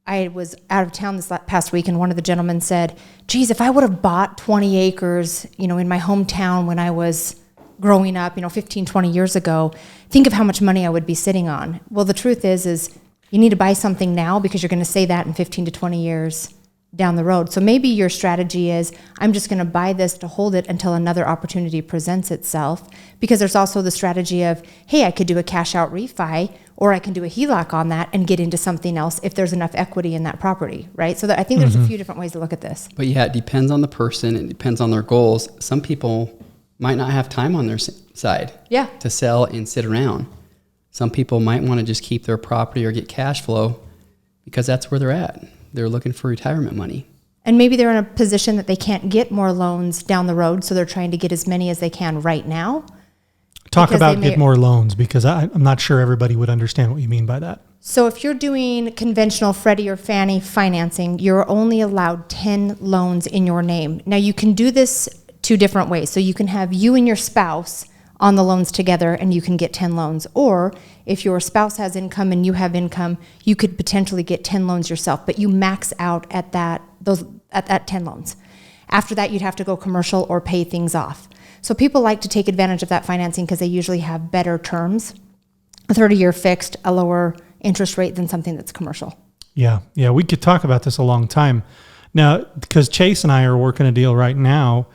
I was out of town this past week, and one of the gentlemen said, geez, if I would have bought 20 acres, in my hometown when I was growing up, 15, 20 years ago, think of how much money I would be sitting on. Well, the truth is you need to buy something now because you're going to say that in 15 to 20 years down the road. So maybe your strategy is, I'm just going to buy this to hold it until another opportunity presents itself, because there's also the strategy of, hey, I could do a cash out refi, or I can do a HELOC on that and get into something else if there's enough equity in that property, right? So I think there's a few different ways to look at this. But yeah, it depends on the person. It depends on their goals. Some people might not have time on their side to sell and sit around. Some people might want to just keep their property or get cash flow because that's where they're at. They're looking for retirement money. And maybe they're in a position that they can't get more loans down the road, so they're trying to get as many as they can right now. Talk about get more loans, because I'm not sure everybody would understand what you mean by that. So if you're doing conventional Freddie or Fannie financing, you're only allowed 10 loans in your name. Now, you can do this two different ways. So you can have you and your spouse on the loans together and you can get 10 loans. Or if your spouse has income and you have income, you could potentially get 10 loans yourself, but you max out at that 10 loans. After that, you'd have to go commercial or pay things off. So people like to take advantage of that financing because they usually have better terms, a 30-year fixed, a lower interest rate than something that's commercial. Yeah, we could talk about this a long time. Now, because Chase and I are working a deal right now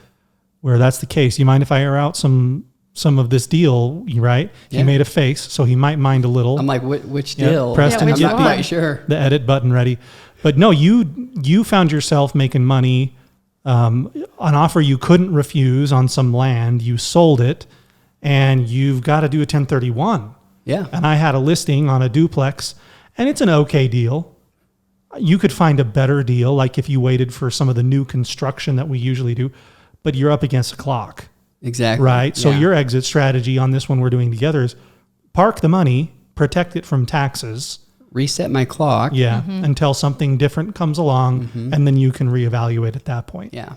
where that's the case. You mind if I air out some of this deal, right? Yeah. He made a face, so he might mind a little. I'm like, which deal? Preston, I'm not quite sure. The edit button ready. But no, you found yourself making money, an offer you couldn't refuse on some land. You sold it, and you've got to do a 1031. Yeah. And I had a listing on a duplex, and it's an okay deal. You could find a better deal, like if you waited for some of the new construction that we usually do, but you're up against the clock. Exactly. Right? So your exit strategy on this one we're doing together is park the money, protect it from taxes. Reset my clock. Yeah, until something different comes along, and then you can reevaluate at that point. Yeah.